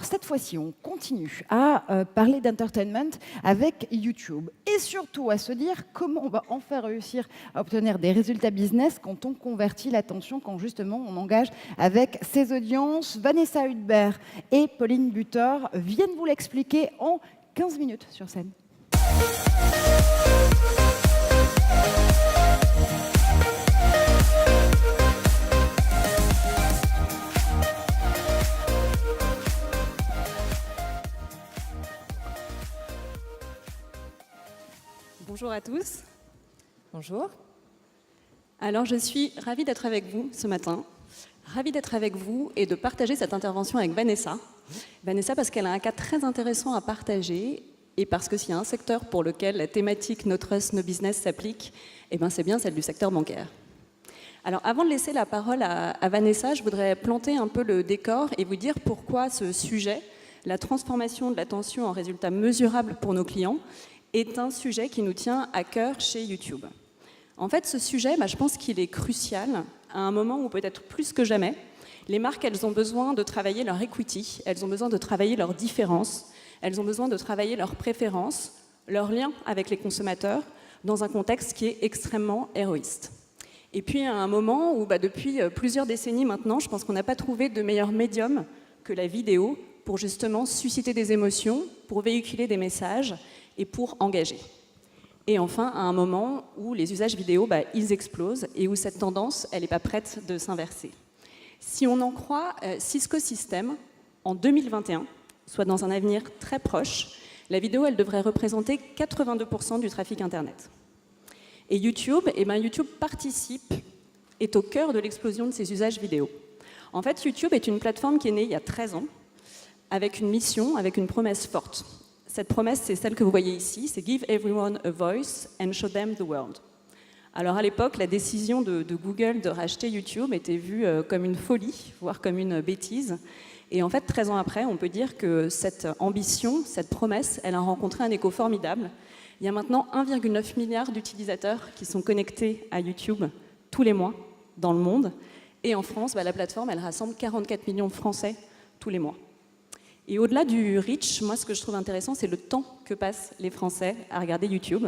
cette fois-ci, on continue à parler d'entertainment avec YouTube et surtout à se dire comment on va enfin réussir à obtenir des résultats business quand on convertit l'attention, quand justement on engage avec ses audiences. Vanessa Hudbert et Pauline Butor viennent vous l'expliquer en 15 minutes sur scène. Bonjour à tous. Bonjour. Alors, je suis ravie d'être avec vous ce matin. Ravie d'être avec vous et de partager cette intervention avec Vanessa. Vanessa, parce qu'elle a un cas très intéressant à partager et parce que s'il y a un secteur pour lequel la thématique No Trust, No Business s'applique, eh ben, c'est bien celle du secteur bancaire. Alors, avant de laisser la parole à Vanessa, je voudrais planter un peu le décor et vous dire pourquoi ce sujet, la transformation de l'attention en résultats mesurables pour nos clients, est un sujet qui nous tient à cœur chez YouTube. En fait, ce sujet, je pense qu'il est crucial à un moment où peut-être plus que jamais, les marques, elles ont besoin de travailler leur equity, elles ont besoin de travailler leurs différences, elles ont besoin de travailler leurs préférences, leur lien avec les consommateurs, dans un contexte qui est extrêmement héroïste. Et puis à un moment où, depuis plusieurs décennies maintenant, je pense qu'on n'a pas trouvé de meilleur médium que la vidéo pour justement susciter des émotions, pour véhiculer des messages et pour engager. Et enfin, à un moment où les usages vidéo, ils explosent et où cette tendance, elle n'est pas prête de s'inverser. Si on en croit Cisco Systems, en 2021, soit dans un avenir très proche, la vidéo, elle devrait représenter 82% du trafic Internet. Et YouTube, YouTube participe, est au cœur de l'explosion de ces usages vidéo. En fait, YouTube est une plateforme qui est née il y a 13 ans, avec une mission, avec une promesse forte. Cette promesse, c'est celle que vous voyez ici, c'est « Give everyone a voice and show them the world ». Alors à l'époque, la décision de Google de racheter YouTube était vue comme une folie, voire comme une bêtise. Et en fait, 13 ans après, on peut dire que cette ambition, cette promesse, elle a rencontré un écho formidable. Il y a maintenant 1,9 milliard d'utilisateurs qui sont connectés à YouTube tous les mois dans le monde. Et en France, la plateforme, elle rassemble 44 millions de Français tous les mois. Et au-delà du reach, moi, ce que je trouve intéressant, c'est le temps que passent les Français à regarder YouTube.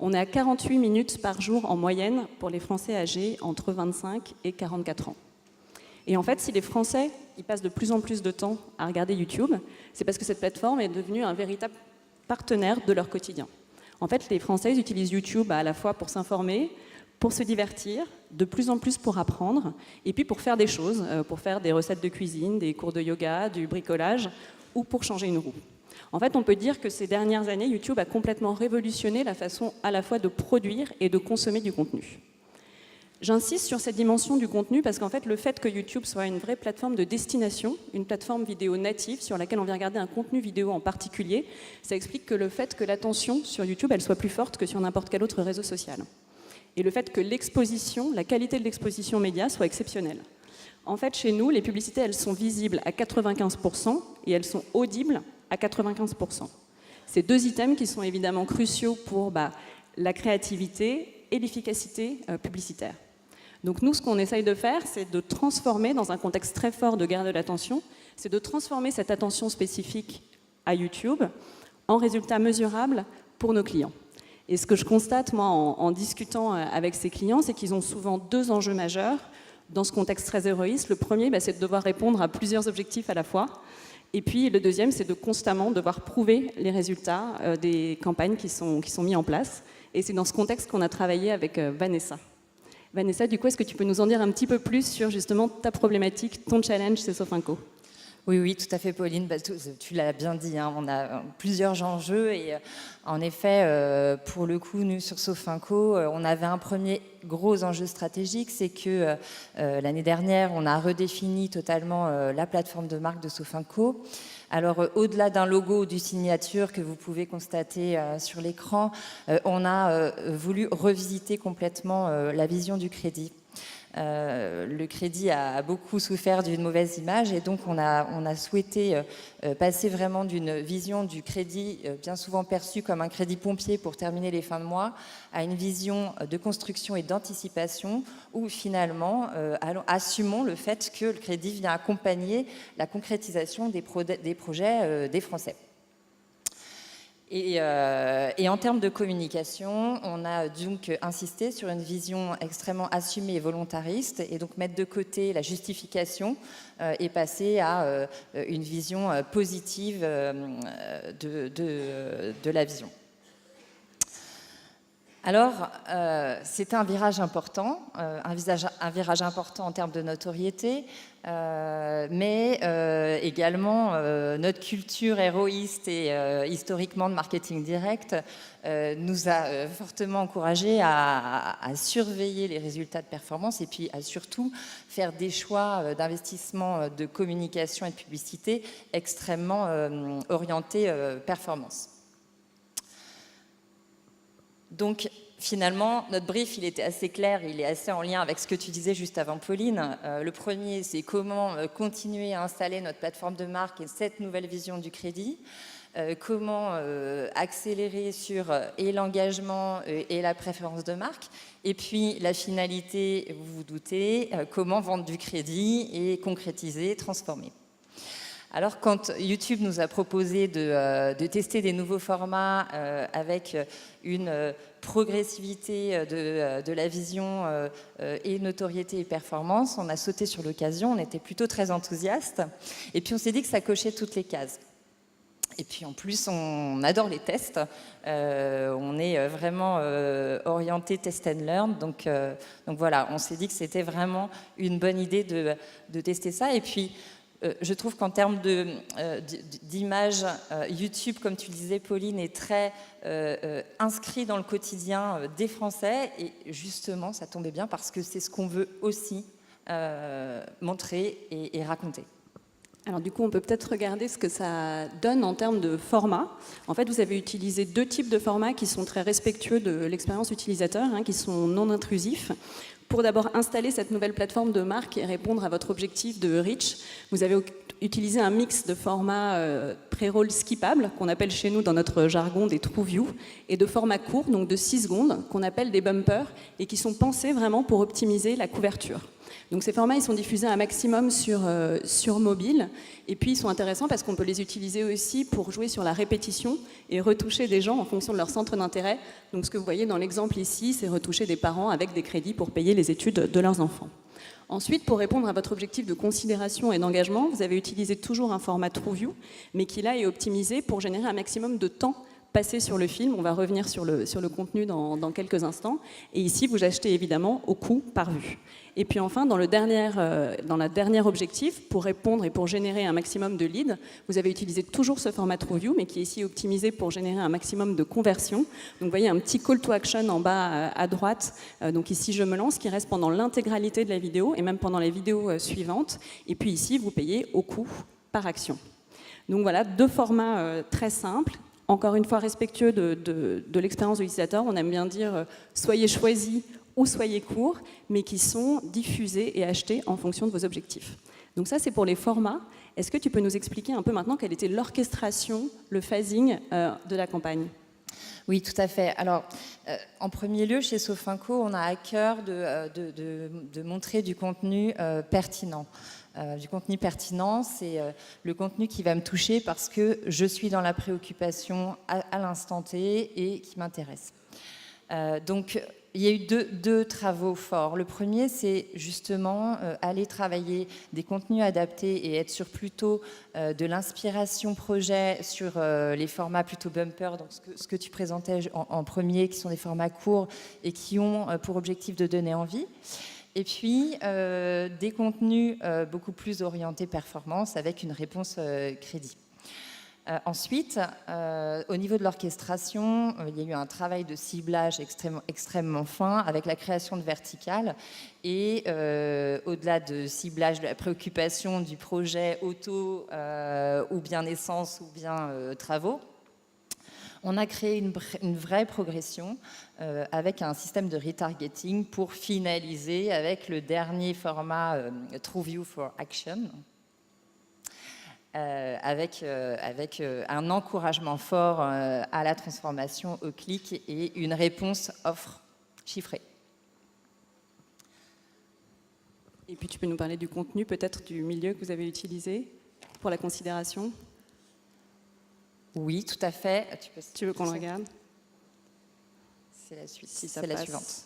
On est à 48 minutes par jour en moyenne pour les Français âgés entre 25 et 44 ans. Et en fait, si les Français ils passent de plus en plus de temps à regarder YouTube, c'est parce que cette plateforme est devenue un véritable partenaire de leur quotidien. En fait, les Français ils utilisent YouTube à la fois pour s'informer, pour se divertir, de plus en plus pour apprendre, et puis pour faire des choses, pour faire des recettes de cuisine, des cours de yoga, du bricolage, ou pour changer une roue. En fait, on peut dire que ces dernières années, YouTube a complètement révolutionné la façon à la fois de produire et de consommer du contenu. J'insiste sur cette dimension du contenu parce qu'en fait, le fait que YouTube soit une vraie plateforme de destination, une plateforme vidéo native sur laquelle on vient regarder un contenu vidéo en particulier, ça explique que le fait que l'attention sur YouTube, elle soit plus forte que sur n'importe quel autre réseau social. Et le fait que l'exposition, la qualité de l'exposition média soit exceptionnelle. En fait, chez nous, les publicités, elles sont visibles à 95% et elles sont audibles à 95%. Ces deux items qui sont évidemment cruciaux pour la créativité et l'efficacité publicitaire. Donc nous, ce qu'on essaye de faire, c'est de transformer, dans un contexte très fort de guerre de l'attention, c'est de transformer cette attention spécifique à YouTube en résultats mesurables pour nos clients. Et ce que je constate, moi, en discutant avec ces clients, c'est qu'ils ont souvent deux enjeux majeurs dans ce contexte très héroïste. Le premier, c'est de devoir répondre à plusieurs objectifs à la fois. Et puis le deuxième, c'est de constamment devoir prouver les résultats des campagnes qui sont mis en place. Et c'est dans ce contexte qu'on a travaillé avec Vanessa. Vanessa, du coup, est-ce que tu peux nous en dire un petit peu plus sur justement ta problématique, ton challenge chez Sofinco ? Oui, tout à fait, Pauline. Tu l'as bien dit, on a plusieurs enjeux. Et en effet, pour le coup, nous, sur Sofinco, on avait un premier gros enjeu stratégique, c'est que l'année dernière, on a redéfini totalement la plateforme de marque de Sofinco. Alors, au-delà d'un logo ou d'une signature que vous pouvez constater sur l'écran, on a voulu revisiter complètement la vision du crédit. le crédit a beaucoup souffert d'une mauvaise image et donc on a souhaité passer vraiment d'une vision du crédit bien souvent perçu comme un crédit pompier pour terminer les fins de mois à une vision de construction et d'anticipation où finalement assumons le fait que le crédit vient accompagner la concrétisation des projets des Français. Et en termes de communication, on a donc insisté sur une vision extrêmement assumée et volontariste et donc mettre de côté la justification et passer à une vision positive de la vision. Alors, c'était un virage important, un virage important en termes de notoriété, mais également notre culture héroïste et historiquement de marketing direct nous a fortement encouragés à surveiller les résultats de performance et puis à surtout faire des choix d'investissement de communication et de publicité extrêmement orientés performance. Donc, finalement, notre brief, il était assez clair, il est assez en lien avec ce que tu disais juste avant, Pauline. Le premier, c'est comment continuer à installer notre plateforme de marque et cette nouvelle vision du crédit. Comment accélérer sur et l'engagement et la préférence de marque. Et puis, la finalité, vous vous doutez, comment vendre du crédit et concrétiser, transformer. Alors, quand YouTube nous a proposé de tester des nouveaux formats avec une progressivité de la vision et notoriété et performance, on a sauté sur l'occasion, on était plutôt très enthousiastes. Et puis, on s'est dit que ça cochait toutes les cases. Et puis, en plus, on adore les tests. On est vraiment orienté test and learn. Donc voilà, on s'est dit que c'était vraiment une bonne idée de tester ça. Et puis, je trouve qu'en termes d'image, YouTube, comme tu le disais, Pauline, est très inscrit dans le quotidien des Français. Et justement, ça tombait bien parce que c'est ce qu'on veut aussi montrer et raconter. Alors du coup, on peut peut-être regarder ce que ça donne en termes de format. En fait, vous avez utilisé deux types de formats qui sont très respectueux de l'expérience utilisateur, qui sont non intrusifs. Pour d'abord installer cette nouvelle plateforme de marque et répondre à votre objectif de reach, vous avez utilisé un mix de formats pré-roll skippables, qu'on appelle chez nous dans notre jargon des true view, et de formats courts, donc de 6 secondes, qu'on appelle des bumpers, et qui sont pensés vraiment pour optimiser la couverture. Donc ces formats, ils sont diffusés un maximum sur mobile, et puis ils sont intéressants parce qu'on peut les utiliser aussi pour jouer sur la répétition et retoucher des gens en fonction de leur centre d'intérêt. Donc ce que vous voyez dans l'exemple ici, c'est retoucher des parents avec des crédits pour payer les études de leurs enfants. Ensuite, pour répondre à votre objectif de considération et d'engagement, vous avez utilisé toujours un format TrueView, mais qui là est optimisé pour générer un maximum de temps passé sur le film. On va revenir sur le contenu dans quelques instants. Et ici, vous achetez évidemment au coût par vue. Et puis enfin, dans le dernier objectif, pour répondre et pour générer un maximum de leads, vous avez utilisé toujours ce format TrueView, mais qui est ici optimisé pour générer un maximum de conversions. Donc vous voyez un petit call to action en bas à droite. Donc ici, je me lance, qui reste pendant l'intégralité de la vidéo et même pendant les vidéos suivantes. Et puis ici, vous payez au coût par action. Donc voilà, deux formats très simples. Encore une fois, respectueux de l'expérience de l'utilisateur. On aime bien dire soyez choisis ou soyez courts, mais qui sont diffusés et achetés en fonction de vos objectifs. Donc ça, c'est pour les formats. Est-ce que tu peux nous expliquer un peu maintenant quelle était l'orchestration, le phasing de la campagne ? Oui, tout à fait. Alors, en premier lieu, chez Sofinco, on a à cœur de montrer du contenu pertinent. Du contenu pertinent, c'est le contenu qui va me toucher parce que je suis dans la préoccupation à l'instant T et qui m'intéresse. Donc, il y a eu deux travaux forts. Le premier, c'est justement aller travailler des contenus adaptés et être sur plutôt de l'inspiration projet sur les formats plutôt bumper, donc ce que tu présentais en premier, qui sont des formats courts et qui ont pour objectif de donner envie. Et puis, des contenus beaucoup plus orientés performance avec une réponse crédit. Ensuite, au niveau de l'orchestration, il y a eu un travail de ciblage extrêmement fin avec la création de verticales et au-delà de ciblage de la préoccupation du projet auto ou bien essence ou bien travaux, On a créé une vraie progression avec un système de retargeting pour finaliser avec le dernier format TrueView for Action, avec un encouragement fort à la transformation au clic et une réponse offre chiffrée. Et puis tu peux nous parler du contenu, peut-être du milieu que vous avez utilisé pour la considération? Oui, tout à fait. Tu veux qu'on le regarde? C'est la suite. Si ça c'est la passe. suivante.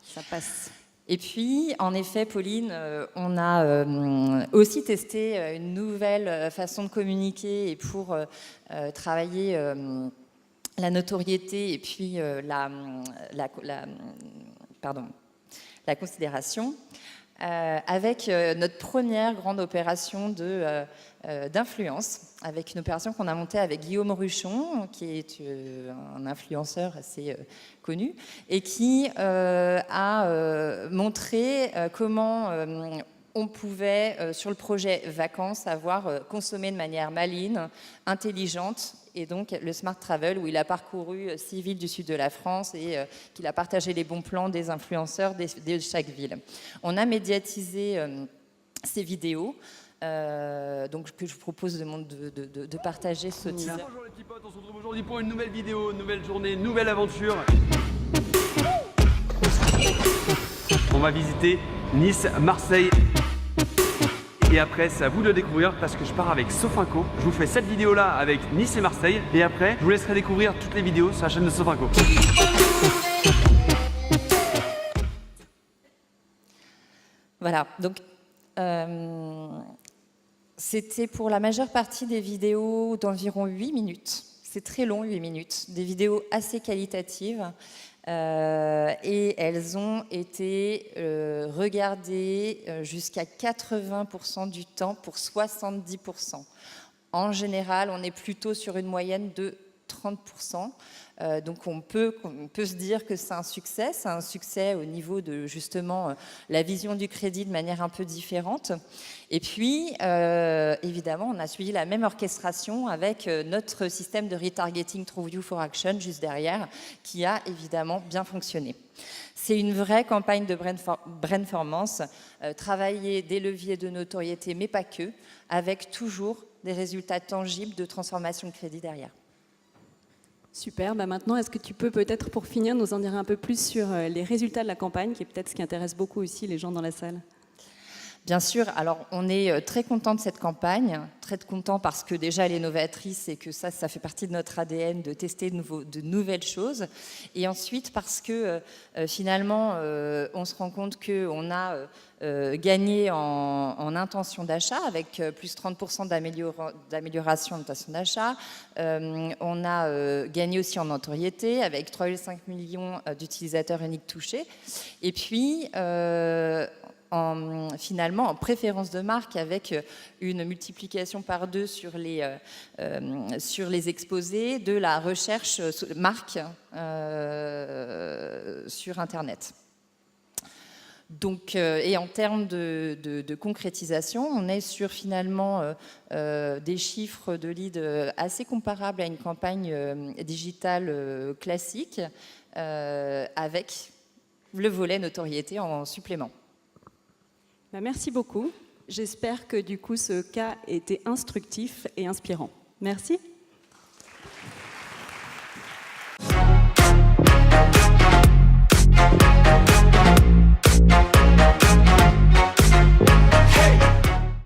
Ça passe. Et puis, en effet, Pauline, on a aussi testé une nouvelle façon de communiquer et pour travailler la notoriété et puis la considération avec notre première grande opération d'influence, avec une opération qu'on a montée avec Guillaume Ruchon, qui est un influenceur assez connu, et qui a montré comment on pouvait, sur le projet Vacances, avoir consommé de manière maligne, intelligente, et donc le Smart Travel, où il a parcouru 6 villes du sud de la France et qu'il a partagé les bons plans des influenceurs de chaque ville. On a médiatisé ces vidéos, donc que je vous propose de partager ce teaser. Bonjour les petits potes, on se retrouve aujourd'hui pour une nouvelle vidéo, nouvelle journée, nouvelle aventure. On va visiter Nice, Marseille. Et après, c'est à vous de le découvrir parce que je pars avec Sofinco. Je vous fais cette vidéo-là avec Nice et Marseille. Et après, je vous laisserai découvrir toutes les vidéos sur la chaîne de Sofinco. Voilà, donc c'était pour la majeure partie des vidéos d'environ 8 minutes. C'est très long, 8 minutes. Des vidéos assez qualitatives. Et elles ont été regardées jusqu'à 80% du temps pour 70%. En général, on est plutôt sur une moyenne de 30%. Donc on peut se dire que c'est un succès au niveau de justement la vision du crédit de manière un peu différente. Et puis, évidemment, on a suivi la même orchestration avec notre système de retargeting TrueView for Action juste derrière, qui a évidemment bien fonctionné. C'est une vraie campagne de brainformance, travailler des leviers de notoriété, mais pas que, avec toujours des résultats tangibles de transformation de crédit derrière. Super, maintenant, est-ce que tu peux peut-être, pour finir, nous en dire un peu plus sur les résultats de la campagne, qui est peut-être ce qui intéresse beaucoup aussi les gens dans la salle? Bien sûr, alors on est très content de cette campagne, très content parce que déjà elle est novatrice et que ça fait partie de notre ADN de tester de nouvelles choses. Et ensuite parce que finalement on se rend compte qu'on a gagné en intention d'achat avec plus 30% d'amélioration de l'intention d'achat. On a gagné aussi en notoriété avec 3,5 millions d'utilisateurs uniques touchés. Et puis finalement en préférence de marque avec une multiplication par 2 sur les exposés de la recherche marque sur Internet. Donc, et en termes de concrétisation, on est sur finalement des chiffres de leads assez comparables à une campagne digitale classique avec le volet notoriété en supplément. Merci beaucoup. J'espère que du coup ce cas était instructif et inspirant. Merci.